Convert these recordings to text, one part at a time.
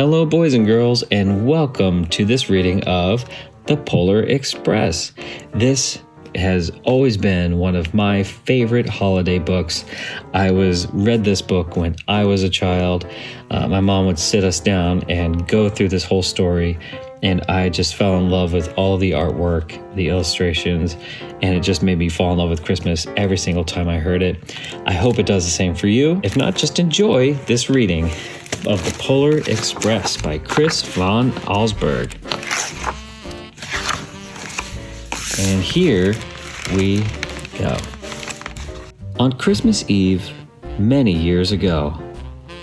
Hello, boys and girls, and welcome to this reading of The Polar Express. This has always been one of my favorite holiday books. I read this book when I was a child. My mom would sit us down and go through this whole story, and I just fell in love with all the artwork, the illustrations, and it just made me fall in love with Christmas every single time I heard it. I hope it does the same for you. If not, just enjoy this reading of The Polar Express by Chris von Allsburg. And here we go. On Christmas Eve, many years ago,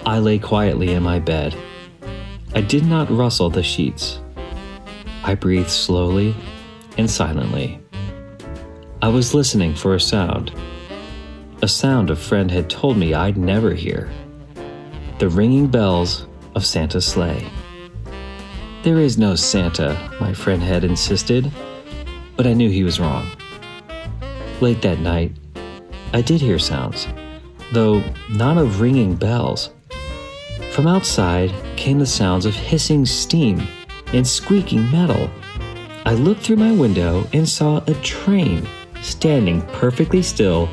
I lay quietly in my bed. I did not rustle the sheets. I breathed slowly and silently. I was listening for a sound a friend had told me I'd never hear. The ringing bells of Santa's sleigh. There is no Santa, my friend had insisted, but I knew he was wrong. Late that night, I did hear sounds, though not of ringing bells. From outside came the sounds of hissing steam and squeaking metal. I looked through my window and saw a train standing perfectly still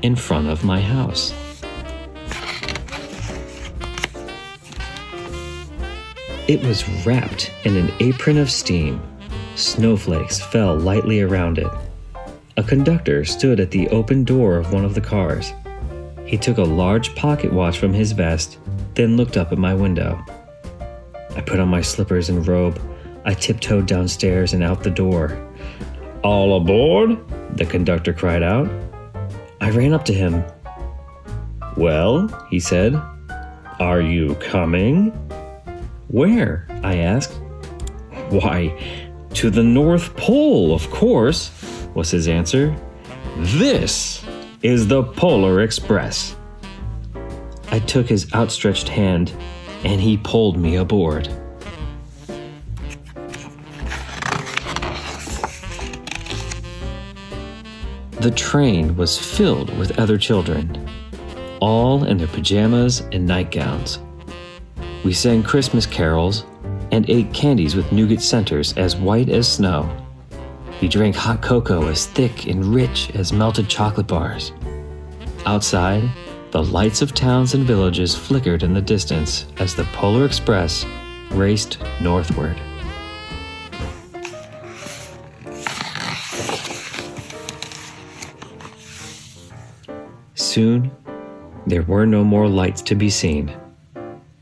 in front of my house. It was wrapped in an apron of steam. Snowflakes fell lightly around it. A conductor stood at the open door of one of the cars. He took a large pocket watch from his vest, then looked up at my window. I put on my slippers and robe. I tiptoed downstairs and out the door. "All aboard!" the conductor cried out. I ran up to him. "Well," he said, "are you coming?" "Where?" I asked. "Why, to the North Pole, of course," was his answer. "This is the Polar Express." I took his outstretched hand, and he pulled me aboard. The train was filled with other children, all in their pajamas and nightgowns. We sang Christmas carols and ate candies with nougat centers as white as snow. We drank hot cocoa as thick and rich as melted chocolate bars. Outside, the lights of towns and villages flickered in the distance as the Polar Express raced northward. Soon, there were no more lights to be seen.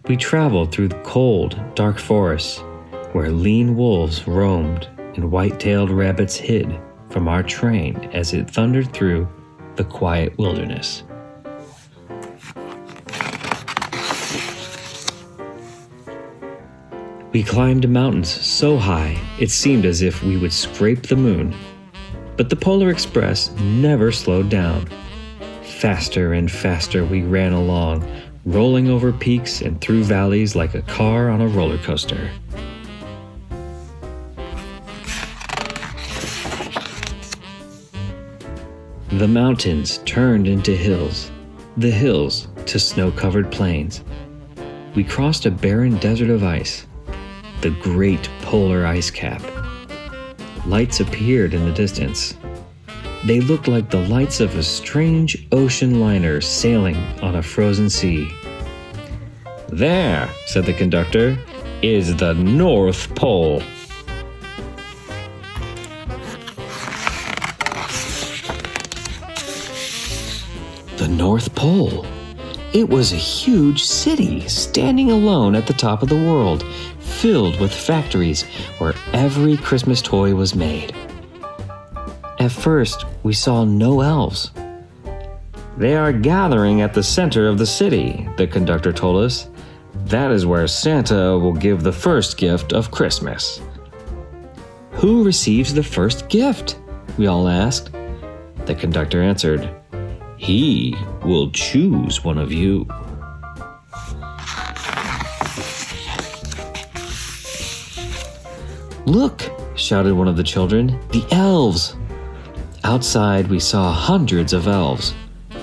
We traveled through the cold, dark forests where lean wolves roamed and white-tailed rabbits hid from our train as it thundered through the quiet wilderness. We climbed mountains so high it seemed as if we would scrape the moon. But the Polar Express never slowed down. Faster and faster we ran along, rolling over peaks and through valleys like a car on a roller coaster. The mountains turned into hills, the hills to snow-covered plains. We crossed a barren desert of ice, the great polar ice cap. Lights appeared in the distance. They looked like the lights of a strange ocean liner sailing on a frozen sea. "There," said the conductor, "is the North Pole." The North Pole. It was a huge city standing alone at the top of the world, filled with factories where every Christmas toy was made. At first, we saw no elves. "They are gathering at the center of the city," the conductor told us. "That is where Santa will give the first gift of Christmas." "Who receives the first gift?" we all asked. The conductor answered, "He will choose one of you." "Look," shouted one of the children, "the elves!" Outside, we saw hundreds of elves.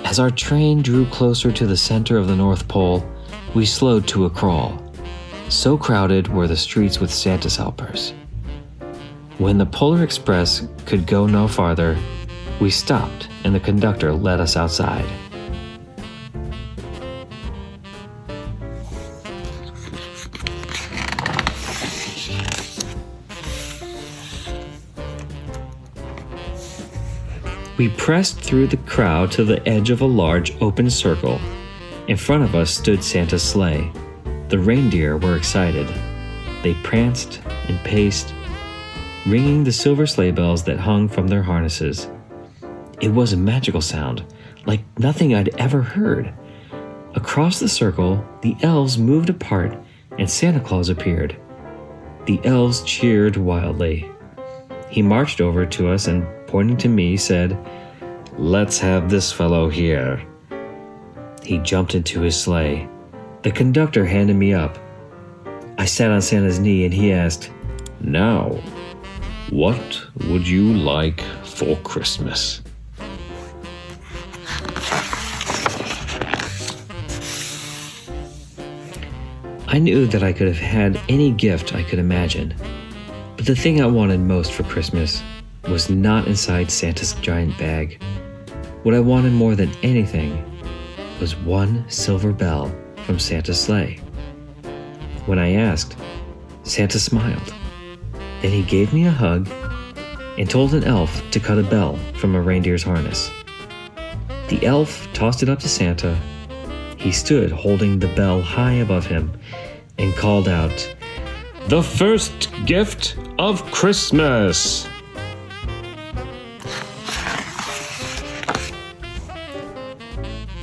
As our train drew closer to the center of the North Pole, we slowed to a crawl. So crowded were the streets with Santa's helpers. When the Polar Express could go no farther, we stopped and the conductor led us outside. We pressed through the crowd to the edge of a large open circle. In front of us stood Santa's sleigh. The reindeer were excited. They pranced and paced, ringing the silver sleigh bells that hung from their harnesses. It was a magical sound, like nothing I'd ever heard. Across the circle, the elves moved apart and Santa Claus appeared. The elves cheered wildly. He marched over to us and, pointing to me, said, "Let's have this fellow here." He jumped into his sleigh. The conductor handed me up. I sat on Santa's knee and he asked, "Now, what would you like for Christmas?" I knew that I could have had any gift I could imagine, but the thing I wanted most for Christmas was not inside Santa's giant bag. What I wanted more than anything was one silver bell from Santa's sleigh. When I asked, Santa smiled. Then he gave me a hug and told an elf to cut a bell from a reindeer's harness. The elf tossed it up to Santa. He stood holding the bell high above him and called out, "The first gift of Christmas!"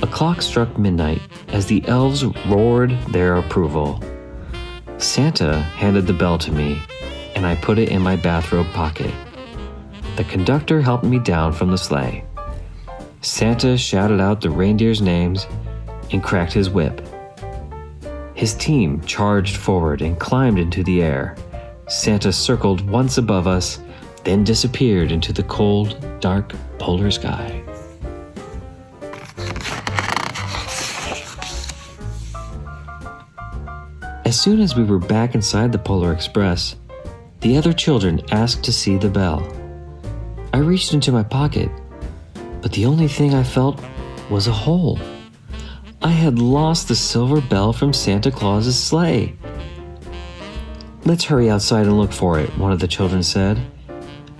A clock struck midnight as the elves roared their approval. Santa handed the bell to me, and I put it in my bathrobe pocket. The conductor helped me down from the sleigh. Santa shouted out the reindeers' names and cracked his whip. His team charged forward and climbed into the air. Santa circled once above us, then disappeared into the cold, dark polar sky. As soon as we were back inside the Polar Express, the other children asked to see the bell. I reached into my pocket, but the only thing I felt was a hole. I had lost the silver bell from Santa Claus's sleigh. "Let's hurry outside and look for it," one of the children said.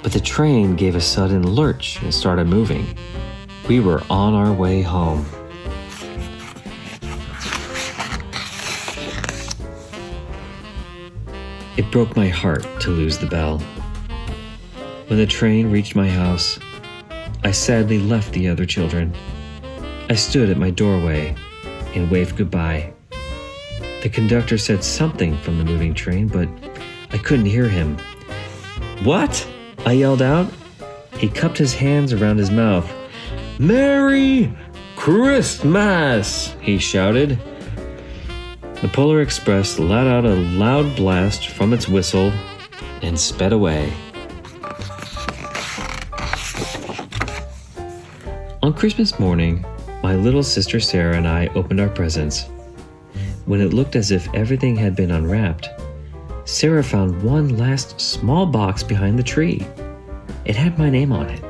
But the train gave a sudden lurch and started moving. We were on our way home. It broke my heart to lose the bell. When the train reached my house, I sadly left the other children. I stood at my doorway and waved goodbye. The conductor said something from the moving train, but I couldn't hear him. "What?" I yelled out. He cupped his hands around his mouth. "Merry Christmas!" he shouted. The Polar Express let out a loud blast from its whistle and sped away. On Christmas morning, my little sister Sarah and I opened our presents. When it looked as if everything had been unwrapped, Sarah found one last small box behind the tree. It had my name on it.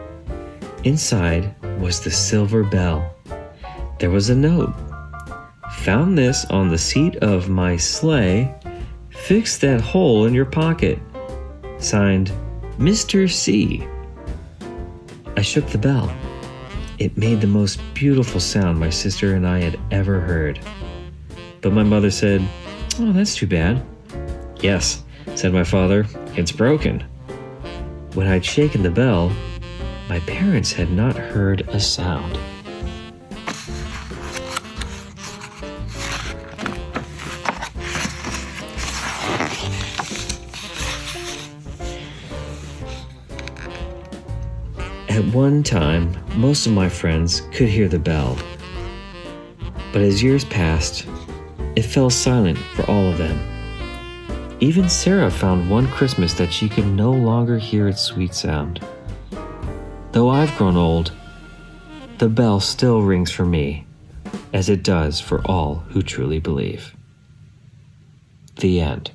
Inside was the silver bell. There was a note. "Found this on the seat of my sleigh. Fix that hole in your pocket. Signed, Mr. C." I shook the bell. It made the most beautiful sound my sister and I had ever heard. But my mother said, "Oh, that's too bad." "Yes," said my father, "it's broken." When I'd shaken the bell, my parents had not heard a sound. At one time, most of my friends could hear the bell. But as years passed, it fell silent for all of them. Even Sarah found one Christmas that she could no longer hear its sweet sound. Though I've grown old, the bell still rings for me, as it does for all who truly believe. The end.